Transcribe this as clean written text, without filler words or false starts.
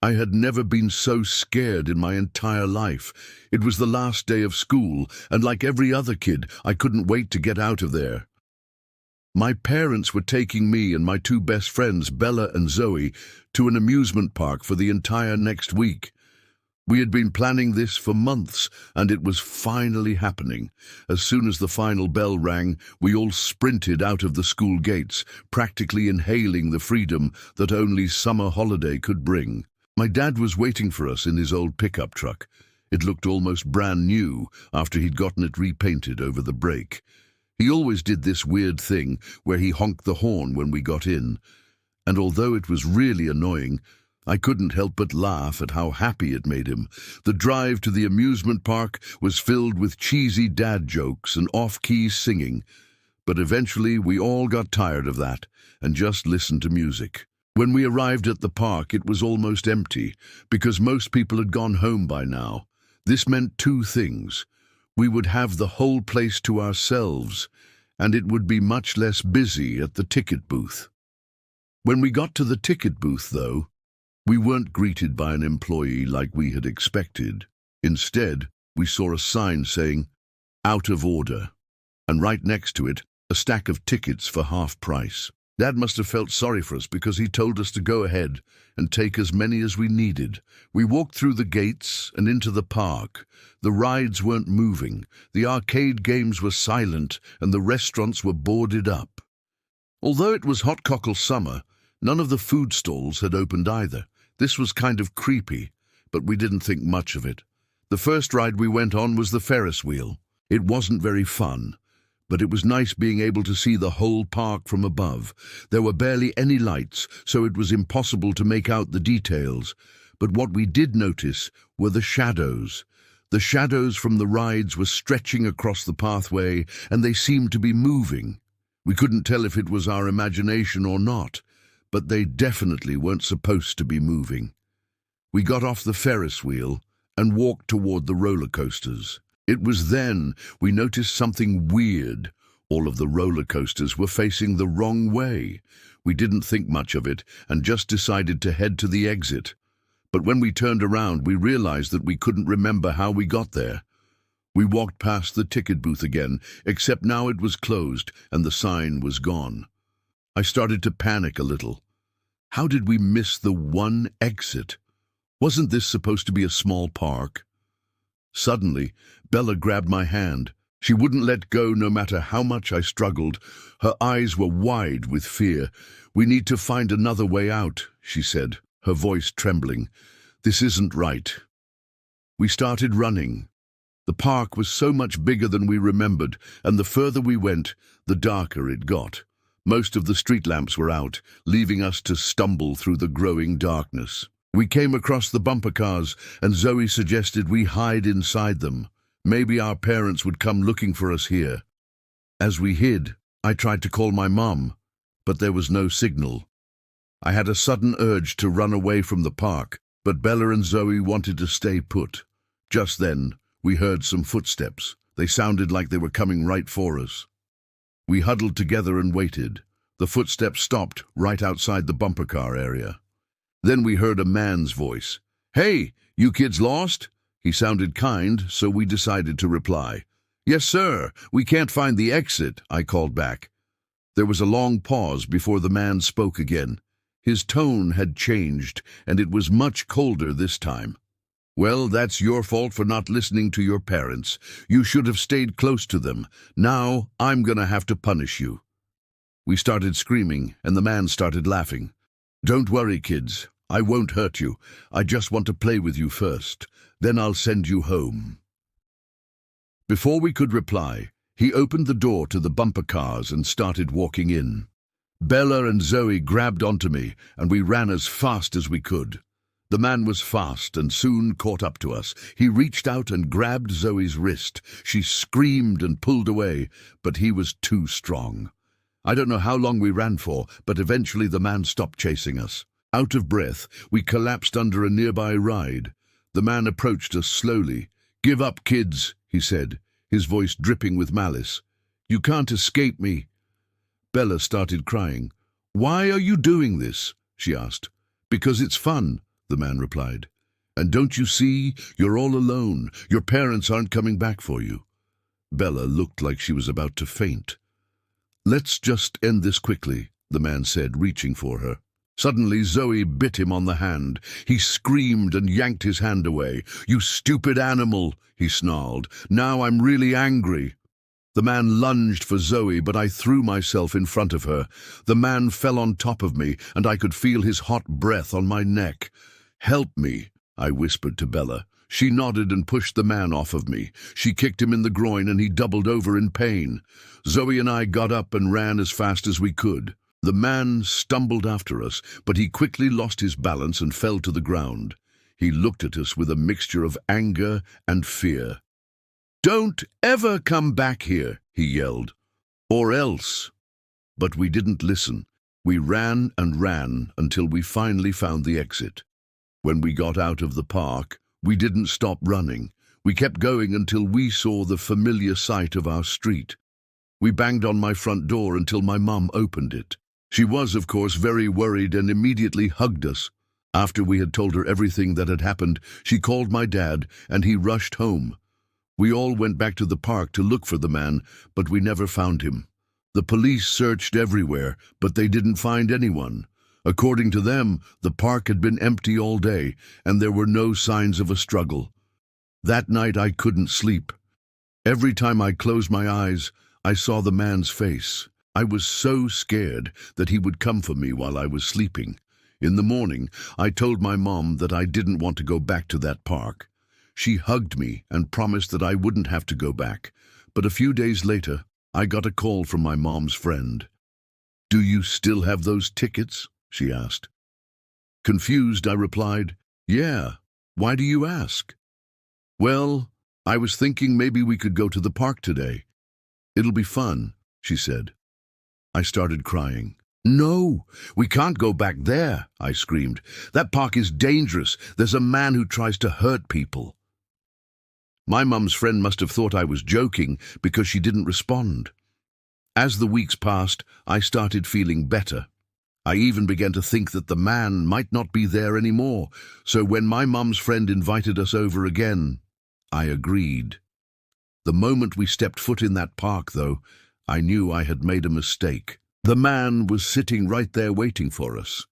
I had never been so scared in my entire life. It was the last day of school, and like every other kid, I couldn't wait to get out of there. My parents were taking me and my two best friends, Bella and Zoe, to an amusement park for the entire next week. We had been planning this for months, and it was finally happening. As soon as the final bell rang, we all sprinted out of the school gates, practically inhaling the freedom that only summer holiday could bring. My dad was waiting for us in his old pickup truck. It looked almost brand new after he'd gotten it repainted over the break. He always did this weird thing where he honked the horn when we got in. And although it was really annoying, I couldn't help but laugh at how happy it made him. The drive to the amusement park was filled with cheesy dad jokes and off-key singing. But eventually we all got tired of that and just listened to music. When we arrived at the park, it was almost empty, because most people had gone home by now. This meant two things. We would have the whole place to ourselves, and it would be much less busy at the ticket booth. When we got to the ticket booth, though, we weren't greeted by an employee like we had expected. Instead, we saw a sign saying, "Out of order," and right next to it, a stack of tickets for half price. Dad must have felt sorry for us because he told us to go ahead and take as many as we needed. We walked through the gates and into the park. The rides weren't moving, the arcade games were silent, and the restaurants were boarded up. Although it was hot cockle summer, none of the food stalls had opened either. This was kind of creepy, but we didn't think much of it. The first ride we went on was the Ferris wheel. It wasn't very fun, but it was nice being able to see the whole park from above. There were barely any lights, so it was impossible to make out the details. But what we did notice were the shadows. The shadows from the rides were stretching across the pathway, and they seemed to be moving. We couldn't tell if it was our imagination or not, but they definitely weren't supposed to be moving. We got off the Ferris wheel and walked toward the roller coasters. It was then we noticed something weird. All of the roller coasters were facing the wrong way. We didn't think much of it and just decided to head to the exit. But when we turned around, we realized that we couldn't remember how we got there. We walked past the ticket booth again, except now it was closed and the sign was gone. I started to panic a little. How did we miss the one exit? Wasn't this supposed to be a small park? Suddenly, Bella grabbed my hand. She wouldn't let go no matter how much I struggled. Her eyes were wide with fear. "We need to find another way out," she said, her voice trembling. "This isn't right." We started running. The park was so much bigger than we remembered, and the further we went, the darker it got. Most of the street lamps were out, leaving us to stumble through the growing darkness. We came across the bumper cars, and Zoe suggested we hide inside them. Maybe our parents would come looking for us here. As we hid, I tried to call my mom, but there was no signal. I had a sudden urge to run away from the park, but Bella and Zoe wanted to stay put. Just then, we heard some footsteps. They sounded like they were coming right for us. We huddled together and waited. The footsteps stopped right outside the bumper car area. Then we heard a man's voice. "Hey, you kids lost?" He sounded kind, so we decided to reply. "Yes, sir. We can't find the exit," I called back. There was a long pause before the man spoke again. His tone had changed, and it was much colder this time. "Well, that's your fault for not listening to your parents. You should have stayed close to them. Now I'm gonna have to punish you." We started screaming, and the man started laughing. "Don't worry, kids. I won't hurt you. I just want to play with you first. Then I'll send you home." Before we could reply, he opened the door to the bumper cars and started walking in. Bella and Zoe grabbed onto me, and we ran as fast as we could. The man was fast and soon caught up to us. He reached out and grabbed Zoe's wrist. She screamed and pulled away, but he was too strong. I don't know how long we ran for, but eventually the man stopped chasing us. Out of breath, we collapsed under a nearby ride. The man approached us slowly. "Give up, kids," he said, his voice dripping with malice. "You can't escape me." Bella started crying. "Why are you doing this?" she asked. "Because it's fun," the man replied. "And don't you see? You're all alone. Your parents aren't coming back for you." Bella looked like she was about to faint. "Let's just end this quickly," the man said, reaching for her. Suddenly, Zoe bit him on the hand. He screamed and yanked his hand away. "You stupid animal," he snarled. "Now I'm really angry." The man lunged for Zoe, but I threw myself in front of her. The man fell on top of me, and I could feel his hot breath on my neck. "Help me," I whispered to Bella. She nodded and pushed the man off of me. She kicked him in the groin, and he doubled over in pain. Zoe and I got up and ran as fast as we could. The man stumbled after us, but he quickly lost his balance and fell to the ground. He looked at us with a mixture of anger and fear. "Don't ever come back here," he yelled. "Or else." But we didn't listen. We ran and ran until we finally found the exit. When we got out of the park, we didn't stop running. We kept going until we saw the familiar sight of our street. We banged on my front door until my mum opened it. She was, of course, very worried and immediately hugged us. After we had told her everything that had happened, she called my dad, and he rushed home. We all went back to the park to look for the man, but we never found him. The police searched everywhere, but they didn't find anyone. According to them, the park had been empty all day, and there were no signs of a struggle. That night I couldn't sleep. Every time I closed my eyes, I saw the man's face. I was so scared that he would come for me while I was sleeping. In the morning, I told my mom that I didn't want to go back to that park. She hugged me and promised that I wouldn't have to go back. But a few days later, I got a call from my mom's friend. "Do you still have those tickets?" she asked. Confused, I replied, "Yeah. Why do you ask?" "Well, I was thinking maybe we could go to the park today. It'll be fun," she said. I started crying. "No, we can't go back there," I screamed. "That park is dangerous. There's a man who tries to hurt people." My mum's friend must have thought I was joking because she didn't respond. As the weeks passed, I started feeling better. I even began to think that the man might not be there anymore, so when my mum's friend invited us over again, I agreed. The moment we stepped foot in that park, though, I knew I had made a mistake. The man was sitting right there waiting for us.